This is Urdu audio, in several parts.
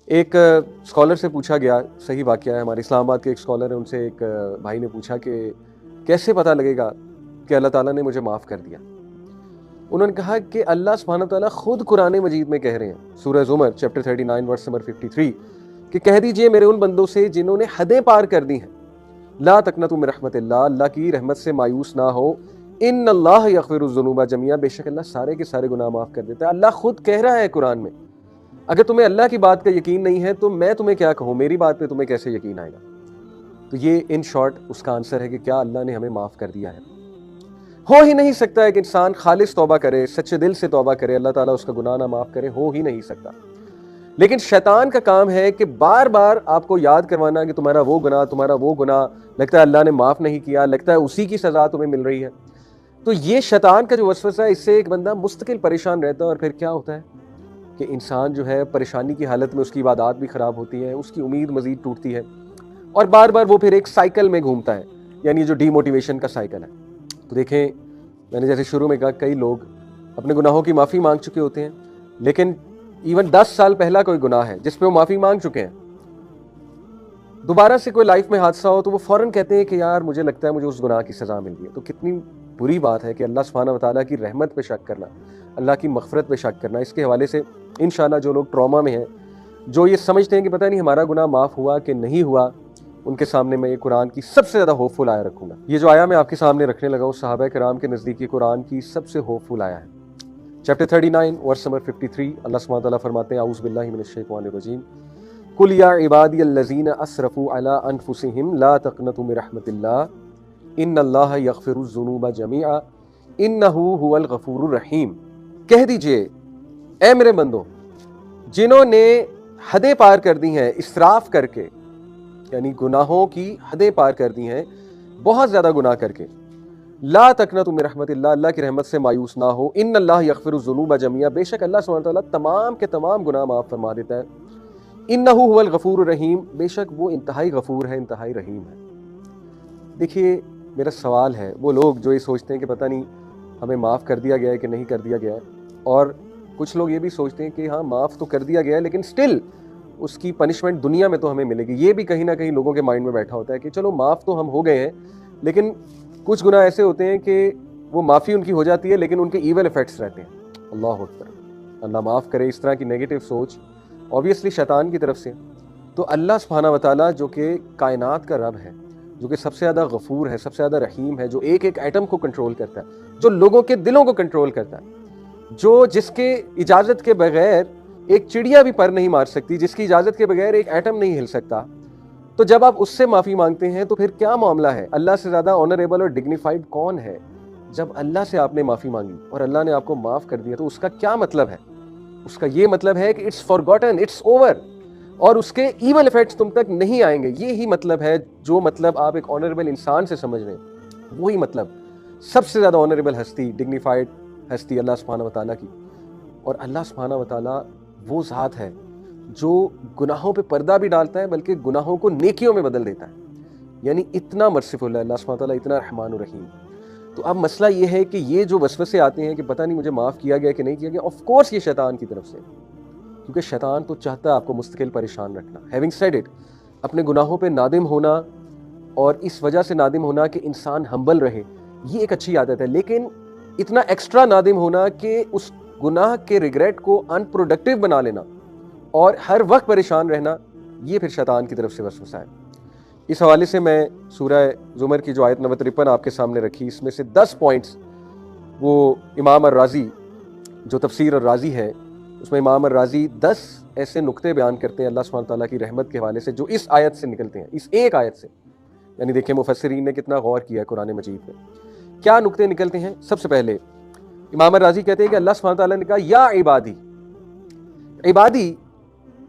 ایک اسکالر سے پوچھا گیا، صحیح واقعہ ہے، ہمارے اسلام آباد کے ایک اسکالر ہیں، ان سے ایک بھائی نے پوچھا کہ کیسے پتہ لگے گا کہ اللہ تعالیٰ نے مجھے معاف کر دیا؟ انہوں نے کہا کہ اللہ سبحانہ تعالیٰ خود قرآن مجید میں کہہ رہے ہیں، سورہ زمر چیپٹر 39 ورس نمبر 53 کہ کہہ دیجئے میرے ان بندوں سے جنہوں نے حدیں پار کر دی ہیں، لا تقنطوا من رحمت اللہ، اللہ کی رحمت سے مایوس نہ ہو، ان اللہ یغفر الذنوب جميعا، بے شک اللہ سارے کے سارے گناہ معاف کر دیتا ہے۔ اللہ خود کہہ رہا ہے قرآن میں۔ اگر تمہیں اللہ کی بات کا یقین نہیں ہے تو میں تمہیں کیا کہوں، میری بات پہ تمہیں کیسے یقین آئے گا؟ تو یہ ان شارٹ اس کا آنسر ہے کہ کیا اللہ نے ہمیں معاف کر دیا ہے؟ ہو ہی نہیں سکتا ایک انسان خالص توبہ کرے، سچے دل سے توبہ کرے، اللہ تعالیٰ اس کا گناہ نہ معاف کرے، ہو ہی نہیں سکتا۔ لیکن شیطان کا کام ہے کہ بار بار آپ کو یاد کروانا کہ تمہارا وہ گناہ، لگتا ہے اللہ نے معاف نہیں کیا، لگتا ہے اسی کی سزا تمہیں مل رہی ہے۔ تو یہ شیطان کا جو وسوسہ ہے، اس سے ایک بندہ مستقل پریشان رہتا ہے، اور پھر کیا ہوتا ہے کہ انسان جو ہے پریشانی کی حالت میں اس کی عبادات بھی خراب ہوتی ہیں، اس کی امید مزید ٹوٹتی ہے، اور بار بار وہ پھر ایک سائیکل میں گھومتا ہے، یعنی جو ڈی موٹیویشن کا سائیکل ہے۔ تو دیکھیں، میں نے جیسے شروع میں کہا، کئی لوگ اپنے گناہوں کی معافی مانگ چکے ہوتے ہیں، لیکن ایون 10 سال پہلا کوئی گناہ ہے جس پہ وہ معافی مانگ چکے ہیں، دوبارہ سے کوئی لائف میں حادثہ ہو تو وہ فوراً کہتے ہیں کہ یار مجھے لگتا ہے مجھے اس گناہ کی سزا مل گئی ہے۔ تو کتنی بری بات ہے کہ اللہ سبحانہ وتعالیٰ کی رحمت پہ شک کرنا، اللہ کی مغفرت پہ شک کرنا۔ اس کے حوالے سے انشاءاللہ جو لوگ ٹراما میں ہیں، جو یہ سمجھتے ہیں کہ پتہ نہیں ہمارا گناہ معاف ہوا کہ نہیں ہوا، ان کے سامنے میں یہ قرآن کی سب سے زیادہ ہوپ فل آیا رکھوں گا۔ یہ جو آیا میں آپ کے سامنے رکھنے لگا ہوں، صحابہ کرام کے نزدیک یہ قرآن کی سب سے ہوپ فل آیا ہے۔ چیپٹر 39 ورس نمبر 53 اللہ سبحانہ وتعالیٰ فرماتے ہیں، اعوذ باللہ من الشیطان الرجیم، قل یا عبادی الذین اسرفوا علی انفسہم لا تقنطوا من رحمت اللہ ان اللہ یغفر الذنوب جميعا انہ هو الغفور الرحیم۔ کہہ دیجئے اے میرے بندو، جنہوں نے حدیں پار کر دی ہیں اسراف کر کے، یعنی گناہوں کی حدیں پار کر دی ہیں، بہت زیادہ گناہ کر کے، لا تقنطوا من رحمت اللہ، اللہ کی رحمت سے مایوس نہ ہو، ان اللہ یغفر الذنوب جميعا، بے شک اللہ سبحانہ وتعالیٰ تمام کے تمام گناہ معاف فرما دیتا ہے، انہ هو الغفور الرحیم، بے شک وہ انتہائی غفور ہے، انتہائی رحیم ہے۔ دیکھیے، میرا سوال ہے، وہ لوگ جو یہ سوچتے ہیں کہ پتہ نہیں ہمیں معاف کر دیا گیا ہے کہ نہیں کر دیا گیا ہے، اور کچھ لوگ یہ بھی سوچتے ہیں کہ ہاں معاف تو کر دیا گیا ہے لیکن سٹل اس کی پنشمنٹ دنیا میں تو ہمیں ملے گی۔ یہ بھی کہیں نہ کہیں لوگوں کے مائنڈ میں بیٹھا ہوتا ہے کہ چلو معاف تو ہم ہو گئے ہیں، لیکن کچھ گناہ ایسے ہوتے ہیں کہ وہ معافی ان کی ہو جاتی ہے لیکن ان کے ایول ایفیکٹس رہتے ہیں۔ اللہ اکبر، اللہ معاف کرے۔ اس طرح کی نیگیٹو سوچ اوبیسلی شیطان کی طرف سے۔ تو اللہ سبحانہ وتعالیٰ جو کہ کائنات کا رب ہے، جو کہ سب سے زیادہ غفور ہے، سب سے زیادہ رحیم ہے، جو ایک ایک ایٹم کو کنٹرول کرتا ہے، جو لوگوں کے دلوں کو کنٹرول کرتا ہے، جس کے اجازت کے بغیر ایک چڑیا بھی پر نہیں مار سکتی، جس کی اجازت کے بغیر ایک ایٹم نہیں ہل سکتا، تو جب آپ اس سے معافی مانگتے ہیں تو پھر کیا معاملہ ہے؟ اللہ سے زیادہ آنریبل اور ڈگنیفائڈ کون ہے؟ جب اللہ سے آپ نے معافی مانگی اور اللہ نے آپ کو معاف کر دیا تو اس کا کیا مطلب ہے؟ اس کا یہ مطلب ہے کہ اٹس فارگوٹن، اٹس اوور، اور اس کے ایول ایفیکٹس تم تک نہیں آئیں گے۔ یہی مطلب ہے، جو مطلب آپ ایک آنریبل انسان سے سمجھ رہے ہیں، وہی مطلب سب سے زیادہ آنریبل ہستی، ڈگنیفائڈ ہستی اللہ سبحانہ وتعالیٰ کی۔ اور اللہ سبحانہ وتعالیٰ وہ ذات ہے جو گناہوں پہ پردہ بھی ڈالتا ہے بلکہ گناہوں کو نیکیوں میں بدل دیتا ہے، یعنی اتنا مرسیفل ہے اللہ سبحانہ وتعالیٰ، اتنا رحمان الرحیم۔ تو اب مسئلہ یہ ہے کہ یہ جو وسوسے آتے ہیں کہ پتہ نہیں مجھے معاف کیا گیا کہ نہیں کیا گیا، آف کورس یہ شیطان کی طرف سے، کیونکہ شیطان تو چاہتا ہے آپ کو مستقل پریشان رکھنا۔ ہیونگ سیڈ اٹ، اپنے گناہوں پہ نادم ہونا اور اس وجہ سے نادم ہونا کہ انسان ہمبل رہے، یہ ایک اچھی عادت ہے، لیکن اتنا ایکسٹرا نادم ہونا کہ اس گناہ کے ریگریٹ کو ان پروڈکٹیو بنا لینا اور ہر وقت پریشان رہنا، یہ پھر شیطان کی طرف سے وسوسہ ہے۔ اس حوالے سے میں سورہ زمر کی جو آیت نمبر 53 آپ کے سامنے رکھی، اس میں سے 10 پوائنٹس وہ امام الرازی جو تفسیر الرازی ہے، اس میں امام الرازی 10 ایسے نقطے بیان کرتے ہیں اللہ سبحانہ تعالیٰ کی رحمت کے حوالے سے جو اس آیت سے نکلتے ہیں، اس ایک آیت سے۔ یعنی دیکھیں مفسرین نے کتنا غور کیا ہے قرآن مجید میں۔ کیا نقطے نکلتے ہیں؟ سب سے پہلے امام الرازی کہتے ہیں کہ اللہ سبحانہ تعالیٰ نے کہا یا عبادی، عبادی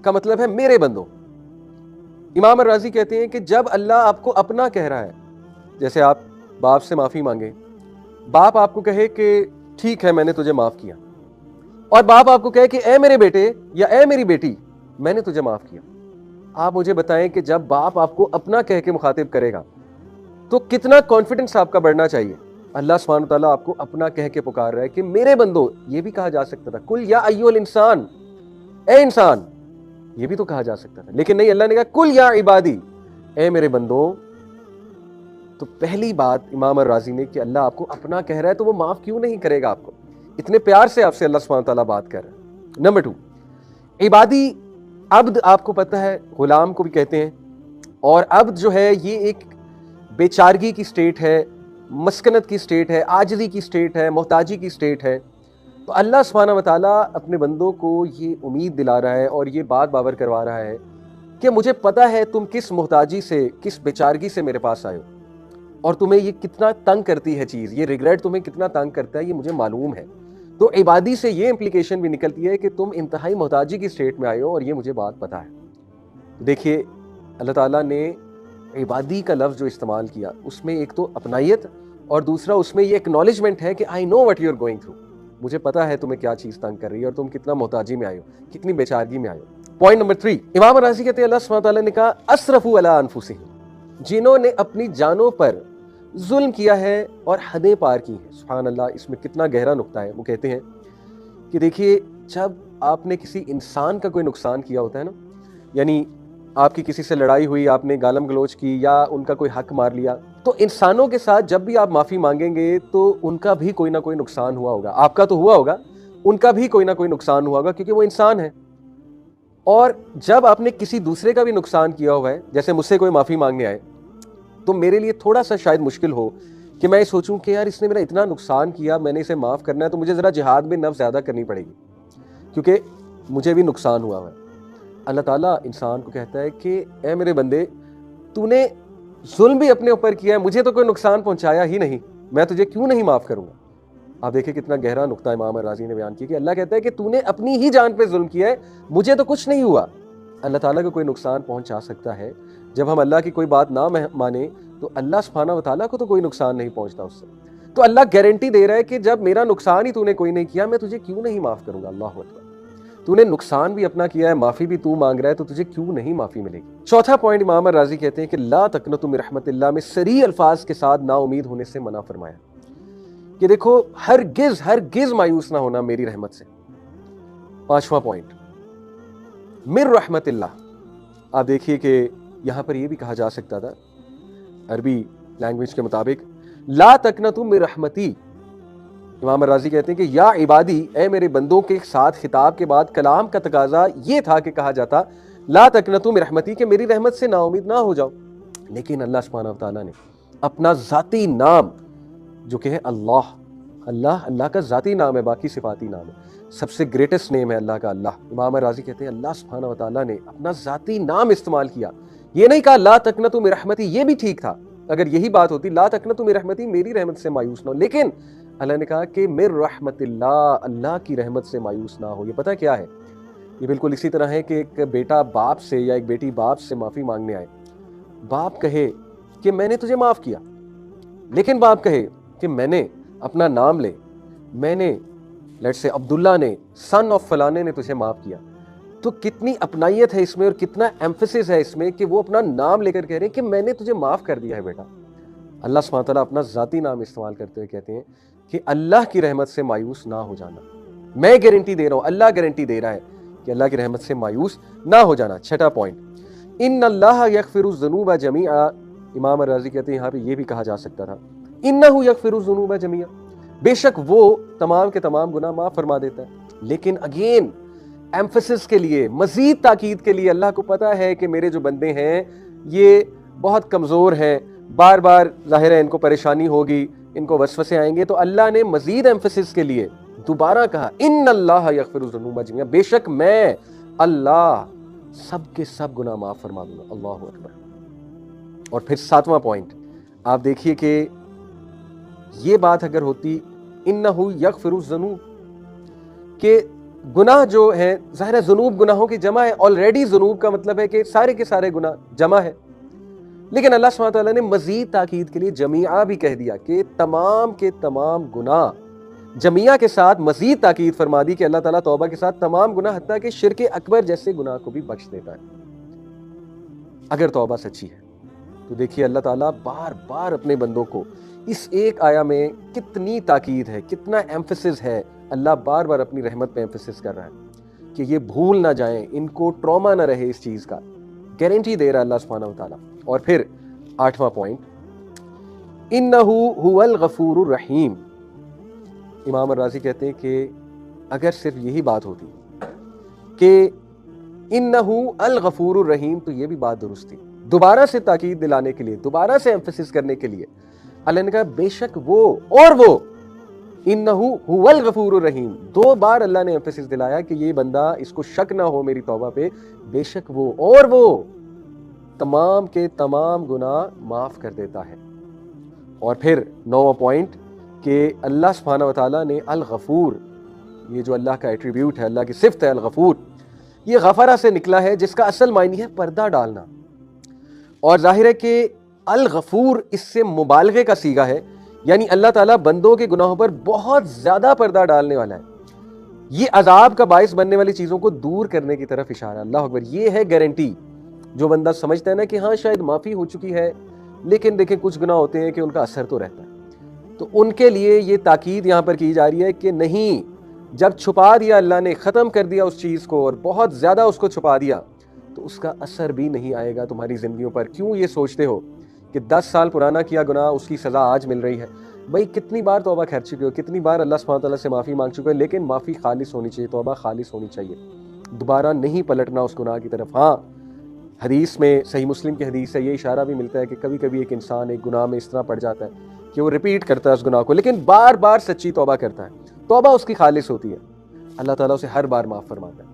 کا مطلب ہے میرے بندو۔ امام الرازی کہتے ہیں کہ جب اللہ آپ کو اپنا کہہ رہا ہے، جیسے آپ باپ سے معافی مانگیں، باپ آپ کو کہے کہ ٹھیک ہے میں نے تجھے معاف کیا، اور باپ آپ کو کہے کہ اے میرے بیٹے یا اے میری بیٹی میں نے تجھے معاف کیا، آپ مجھے بتائیں کہ جب باپ آپ کو اپنا کہہ کے مخاطب کرے گا تو کتنا کانفیڈنس آپ کا بڑھنا چاہیے۔ اللہ سبحانہ تعالیٰ آپ کو اپنا کہہ کے پکار رہا ہے کہ میرے بندو، یہ بھی کہا جا سکتا تھا کل یا ایھا الانسان، اے انسان، یہ بھی تو کہا جا سکتا تھا، لیکن نہیں، اللہ نے کہا کل یا عبادی، اے میرے بندوں۔ تو پہلی بات امام الرازی نے کہ اللہ آپ کو اپنا کہہ رہا ہے تو وہ معاف کیوں نہیں کرے گا آپ کو؟ اتنے پیار سے آپ سے اللہ سبحانہ تعالیٰ بات کر رہا ہے۔ نمبر 2، عبادی، عبد آپ کو پتہ ہے غلام کو بھی کہتے ہیں، اور عبد جو ہے یہ ایک بیچارگی کی سٹیٹ ہے، مسکنت کی سٹیٹ ہے، عاجزی کی سٹیٹ ہے، محتاجی کی سٹیٹ ہے۔ تو اللہ سبحانہ وتعالیٰ اپنے بندوں کو یہ امید دلا رہا ہے اور یہ بات باور کروا رہا ہے کہ مجھے پتہ ہے تم کس محتاجی سے، کس بیچارگی سے میرے پاس آئے ہو، اور تمہیں یہ کتنا تنگ کرتی ہے چیز، یہ ریگریٹ تمہیں کتنا تنگ کرتا ہے، یہ مجھے معلوم ہے۔ تو عبادی سے یہ امپلیکیشن بھی نکلتی ہے کہ تم انتہائی محتاجی کی سٹیٹ میں آئے ہو اور یہ مجھے بات پتہ ہے۔ دیکھیے اللہ تعالیٰ نے عبادی کا لفظ جو استعمال کیا، اس میں ایک تو اپنائیت اور دوسرا اس میں یہ اکنالجمنٹ ہے کہ I know what you are going through, مجھے پتا ہے تمہیں کیا چیز تنگ کر رہی ہے اور تم کتنا محتاجی میں آئے ہو، کتنی بیچارگی میں آئے ہو۔ پوائنٹ نمبر 3، امام راضی کہتے ہیں اللہ سبحانہ تعالیٰ نے کہا اسرفوا علی انفسہم، جنہوں نے اپنی جانوں پر ظلم کیا ہے اور حدیں پار کی ہیں۔ سبحان اللہ، اس میں کتنا گہرا نقطہ ہے۔ وہ کہتے ہیں کہ دیکھیے جب آپ نے کسی انسان کا کوئی نقصان کیا ہوتا ہے نا، یعنی آپ کی کسی سے لڑائی ہوئی، آپ نے گالم گلوچ کی یا ان کا کوئی حق مار لیا، تو انسانوں کے ساتھ جب بھی آپ معافی مانگیں گے تو ان کا بھی کوئی نہ کوئی نقصان ہوا ہوگا، آپ کا تو ہوا ہوگا، ان کا بھی کوئی نہ کوئی نقصان ہوا ہوگا، کیونکہ وہ انسان ہے۔ اور جب آپ نے کسی دوسرے کا بھی نقصان کیا ہوا ہے، جیسے مجھ سے کوئی معافی مانگنے آئے، تو میرے لیے تھوڑا سا شاید مشکل ہو کہ میں سوچوں کہ یار اس نے میرا اتنا نقصان کیا، میں نے اسے معاف کرنا ہے تو مجھے ذرا جہاد میں نفس زیادہ کرنی پڑے گی، کیونکہ مجھے بھی نقصان ہوا ہے۔ اللہ تعالیٰ انسان کو کہتا ہے کہ اے میرے بندے، تو نے ظلم بھی اپنے اوپر کیا ہے، مجھے تو کوئی نقصان پہنچایا ہی نہیں، میں تجھے کیوں نہیں معاف کروں گا؟ آپ دیکھیں کتنا گہرا نقطہ امام راضی نے بیان کیا کہ اللہ کہتا ہے کہ تو نے اپنی ہی جان پہ ظلم کیا ہے، مجھے تو کچھ نہیں ہوا۔ اللہ تعالیٰ کو کوئی نقصان پہنچا سکتا ہے، جب ہم اللہ کی کوئی بات نہ مانیں تو اللہ سبحانہ وتعالیٰ کو تو کوئی نقصان نہیں پہنچتا اس سے۔ تو اللہ گارنٹی دے رہا ہے کہ جب میرا نقصان ہی تو نے کوئی نہیں کیا، میں تجھے کیوں نہیں معاف کروں گا؟ اللہ اکبر، تو نے نقصان بھی اپنا کیا ہے، معافی بھی تو مانگ رہا ہے، تو تجھے کیوں نہیں معافی ملے گی؟ چوتھا پوائنٹ امام راضی کہتے ہیں کہ لا تقنطوا من رحمت اللہ میں صریح الفاظ کے ساتھ نا امید ہونے سے منع فرمایا کہ دیکھو ہرگز مایوس نہ ہونا میری رحمت سے۔ پانچواں پوائنٹ من رحمت اللہ، آپ دیکھیے کہ یہاں پر یہ بھی کہا جا سکتا تھا عربی لینگویج کے مطابق لا تقنطوا من رحمتی۔ امام راضی کہتے ہیں کہ یا عبادی، اے میرے بندوں کے ساتھ خطاب کے بعد کلام کا تقاضا یہ تھا کہ کہا جاتا لا تقنطوا من رحمتی، کہ میری رحمت سے نا امید نہ ہو جاؤ۔ لیکن اللہ سبحانہ وتعالیٰ نے اپنا ذاتی نام جو کہ ہے اللہ کا ذاتی نام ہے، باقی صفاتی نام ہے، سب سے گریٹسٹ نیم ہے اللہ کا اللہ۔ امام راضی کہتے ہیں اللہ سبحانہ وتعالیٰ نے اپنا ذاتی نام استعمال کیا، یہ نہیں کہا لا تقنطوا من رحمتی، یہ بھی ٹھیک تھا اگر یہی بات ہوتی لا تقنطوا من رحمتی، میری رحمت سے مایوس نہ ہو، لیکن اللہ نے کہا کہ من رحمت اللہ کی رحمت سے مایوس نہ ہو۔ یہ پتہ کیا ہے؟ یہ بالکل اسی طرح ہے کہ ایک بیٹا باپ سے یا ایک بیٹی باپ سے معافی مانگنے آئے، باپ کہے کہ میں نے تجھے معاف کیا، لیکن باپ کہے کہ میں نے اپنا نام لے، میں نے لیٹس سے عبداللہ نے سن آف فلانے نے تجھے معاف کیا، تو کتنی اپنائیت ہے اس میں اور کتنا ایمفیسس ہے اس میں کہ وہ اپنا نام لے کر کہہ رہے ہیں کہ میں نے تجھے معاف کر دیا ہے بیٹا۔ اللہ سبحانہ تعالیٰ اپنا ذاتی نام استعمال کرتے ہوئے کہتے ہیں کہ اللہ کی رحمت سے مایوس نہ ہو جانا، میں گارنٹی دے رہا ہوں، اللہ گارنٹی دے رہا ہے کہ اللہ کی رحمت سے مایوس نہ ہو جانا۔ چھٹا پوائنٹ ان اللہ یغفر الذنوب جميعا، امام راضی کہتے ہیں یہاں پہ یہ بھی کہا جا سکتا تھا انہ یغفر الذنوب جميعا، بے شک وہ تمام کے تمام گناہ معاف فرما دیتا ہے، لیکن اگین ایمفیسس کے لیے، مزید تاکید کے لیے، اللہ کو پتا ہے کہ میرے جو بندے ہیں یہ بہت کمزور ہیں، بار بار ظاہر ہے ان کو پریشانی ہوگی، ان کو وسوسے آئیں گے، تو اللہ نے مزید ایمفیسس کے لیے دوبارہ کہا ان اللہ یغفر الذنوب جميعا، بے شک میں اللہ سب کے سب گناہ معاف فرما دوں گا۔ اللہ اکبر۔ اور پھر ساتواں پوائنٹ آپ دیکھیے کہ یہ بات اگر ہوتی انہ یغفر الذنوب کہ گناہ جو ہیں، ظاہر ہے ذنوب گناہوں کی جمع ہے، آلریڈی ذنوب کا مطلب ہے کہ سارے کے سارے گناہ جمع ہے، لیکن اللہ سبحانہ تعالیٰ نے مزید تاکید کے لیے جمیعہ بھی کہہ دیا کہ تمام کے تمام گناہ، جمیعہ کے ساتھ مزید تاکید فرما دی کہ اللہ تعالیٰ توبہ کے ساتھ تمام گناہ حتیٰ کہ شرک اکبر جیسے گناہ کو بھی بخش دیتا ہے اگر توبہ سچی ہے۔ تو دیکھیے اللہ تعالیٰ بار بار اپنے بندوں کو اس ایک آیا میں کتنی تاکید ہے، کتنا ایمفیسس ہے، اللہ بار بار اپنی رحمت پہ ایمفیسس کر رہا ہے۔ کہ یہ بھول نہ جائیں, ان کو ٹراما نہ رہے اس چیز کا, گارنٹی دے رہا اللہ سبحانہ وتعالیٰ. اور پھر 8واں پوائنٹ, انہو هو الغفور الرحیم. امام الرازی کہتے ہیں کہ اگر صرف یہی بات ہوتی کہ انہو الغفور الرحیم تو یہ بھی بات درست تھی. دوبارہ سے تاکید دلانے کے لیے, دوبارہ سے ایمفیسس کرنے کے لیے اللہ نے کہا بے شک وہ اور وہ, انہو هو الغفور الرحیم. 2 بار اللہ نے ایمفیسس دلایا کہ یہ بندہ, اس کو شک نہ ہو میری توبہ پہ, بے شک وہ اور وہ تمام کے تمام گناہ معاف کر دیتا ہے. اور پھر 9واں پوائنٹ کہ اللہ سبحانہ وتعالیٰ نے الغفور, یہ جو اللہ کا ایٹریبیوٹ ہے, اللہ کی صفت ہے الغفور, یہ غفرہ سے نکلا ہے جس کا اصل معنی ہے پردہ ڈالنا. اور ظاہر ہے کہ الغفور اس سے مبالغے کا صیغہ ہے, یعنی اللہ تعالیٰ بندوں کے گناہوں پر بہت زیادہ پردہ ڈالنے والا ہے. یہ عذاب کا باعث بننے والی چیزوں کو دور کرنے کی طرف اشارہ. اللہ اکبر, یہ ہے گارنٹی. جو بندہ سمجھتا ہے نا کہ ہاں شاید معافی ہو چکی ہے, لیکن دیکھیں کچھ گناہ ہوتے ہیں کہ ان کا اثر تو رہتا ہے, تو ان کے لیے یہ تاکید یہاں پر کی جا رہی ہے کہ نہیں, جب چھپا دیا اللہ نے, ختم کر دیا اس چیز کو اور بہت زیادہ اس کو چھپا دیا, تو اس کا اثر بھی نہیں آئے گا تمہاری زندگیوں پر. کیوں یہ سوچتے ہو کہ 10 سال پرانا کیا گناہ اس کی سزا آج مل رہی ہے؟ بھائی کتنی بار توبہ کر چکے ہو, کتنی بار اللہ سبحانہ تعالیٰ سے معافی مانگ چکے ہو, لیکن معافی خالص ہونی چاہیے, توبہ خالص ہونی چاہیے, دوبارہ نہیں پلٹنا اس گناہ کی طرف. ہاں حدیث میں, صحیح مسلم کی حدیث ہے, یہ اشارہ بھی ملتا ہے کہ کبھی کبھی ایک انسان ایک گناہ میں اس طرح پڑ جاتا ہے کہ وہ ریپیٹ کرتا ہے اس گناہ کو, لیکن بار بار سچی توبہ کرتا ہے, توبہ اس کی خالص ہوتی ہے, اللہ تعالیٰ اسے ہر بار معاف فرماتا ہے.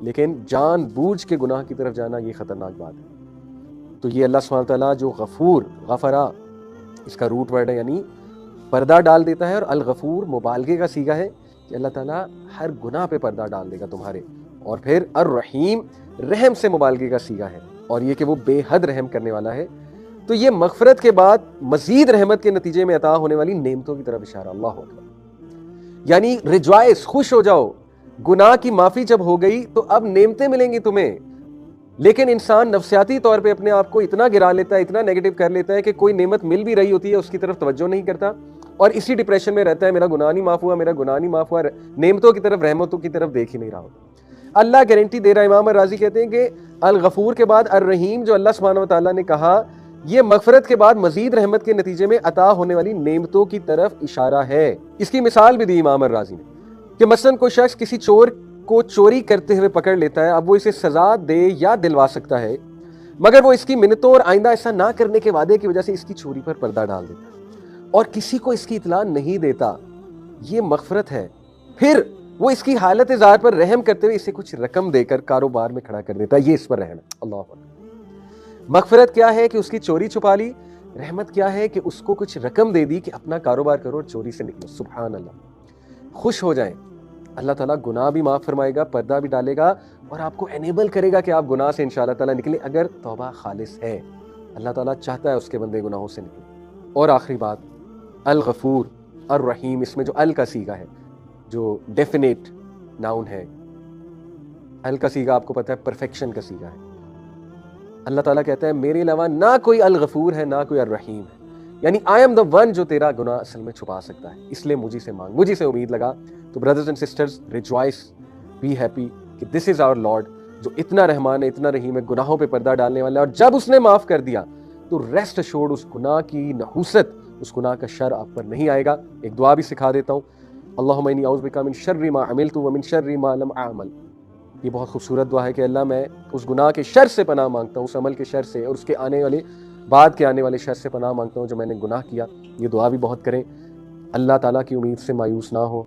لیکن جان بوجھ کے گناہ کی طرف جانا یہ خطرناک بات ہے. تو یہ اللہ سبحانہ تعالیٰ جو غفور, غفرہ اس کا روٹ ورڈ ہے, یعنی پردہ ڈال دیتا ہے, اور الغفور مبالغے کا صیغہ ہے کہ اللہ تعالیٰ ہر گناہ پہ پردہ ڈال دے گا تمہارے. اور پھر الرحیم, رحم سے مبالغے کا صیغہ ہے, اور یہ کہ وہ بے حد رحم کرنے والا ہے. تو یہ مغفرت کے بعد مزید رحمت کے نتیجے میں عطا ہونے والی نعمتوں کی طرف اشارہ. اللہ اکبر, یعنی ریجوائس, خوش ہو جاؤ, گناہ کی معافی جب ہو گئی تو اب نعمتیں ملیں گی تمہیں. لیکن انسان نفسیاتی طور پہ اپنے آپ کو اتنا گرا لیتا ہے, اتنا نیگیٹو کر لیتا ہے کہ کوئی نعمت مل بھی رہی ہوتی ہے اس کی طرف توجہ نہیں کرتا, اور اسی ڈپریشن میں رہتا ہے, میرا گناہ نہیں معاف ہوا, میرا گناہ نہیں معاف ہوا, نعمتوں کی طرف, رحمتوں کی طرف دیکھ ہی نہیں رہا ہوتا. اللہ گارنٹی دے رہا ہے. امام الرازی کہتے ہیں کہ الغفور کے بعد الرحیم جو اللہ سبحانہ وتعالیٰ نے کہا, یہ مغفرت کے بعد مزید رحمت کے نتیجے میں عطا ہونے والی نعمتوں کی طرف اشارہ ہے. اس کی مثال بھی دی امام الرازی نے کہ مثلا کوئی شخص کسی چور کو چوری کرتے ہوئے پکڑ لیتا ہے, اب وہ اسے سزا دے یا دلوا سکتا ہے, مگر وہ اس کی منتوں اور آئندہ ایسا نہ کرنے کے وعدے کی وجہ سے اس کی چوری پر پردہ ڈال دیتا ہے اور کسی کو اس کی اطلاع نہیں دیتا. یہ مغفرت ہے. پھر وہ اس کی حالت ذات پر رحم کرتے ہوئے اسے کچھ رقم دے کر کاروبار میں کھڑا کر دیتا ہے, یہ اس پر رحم ہے. اللہ اکبر. مغفرت کیا ہے کہ اس کی چوری چھپا لی, رحمت کیا ہے کہ اس کو کچھ رقم دے دی کہ اپنا کاروبار کرو اور چوری سے نکلو. سبحان اللہ. خوش ہو جائیں, اللہ تعالیٰ گناہ بھی معاف فرمائے گا, پردہ بھی ڈالے گا, اور آپ کو انیبل کرے گا کہ آپ گناہ سے انشاءاللہ تعالیٰ نکلیں اگر توبہ خالص ہے. اللہ تعالیٰ چاہتا ہے اس کے بندے گناہوں سے نکلیں. اور آخری بات, الغفور الرحیم, اس میں جو ال کا صیغہ ہے جو ڈیفینیٹ ناؤن ہے, ال کا صیغہ آپ کو پتہ ہے پرفیکشن کا صیغہ ہے. اللہ تعالیٰ کہتا ہے میرے علاوہ نہ کوئی الغفور ہے نہ کوئی الرحیم ہے, یعنی آئی ایم دا ون جو تیرا گناہ اصل میں چھپا سکتا ہے, اس لیے مجھے سے مانگ, مجھے سے امید لگا. تو brothers and sisters, rejoice, be happy کہ دس از آور لارڈ جو اتنا رحمان ہے, اتنا رحیم ہے, گناہوں پہ پردہ ڈالنے والا ہے, اور جب اس نے معاف کر دیا تو ریسٹ ایشورڈ اس گناہ کی نحوست, اس گناہ کا شر آپ پر نہیں آئے گا. ایک دعا بھی سکھا دیتا ہوں, اللہم انی اعوذ بک من شر ما عملت ومن شر ما لم اعمل. یہ بہت خوبصورت دعا ہے کہ اللہ میں اس گناہ کے شر سے پناہ مانگتا ہوں, اس عمل کے شر سے, اور اس کے آنے والے بعد کے آنے والے شر سے پناہ مانگتا ہوں جو میں نے گناہ کیا. یہ دعا بھی بہت کریں. اللہ تعالیٰ کی امید سے مایوس نہ ہو.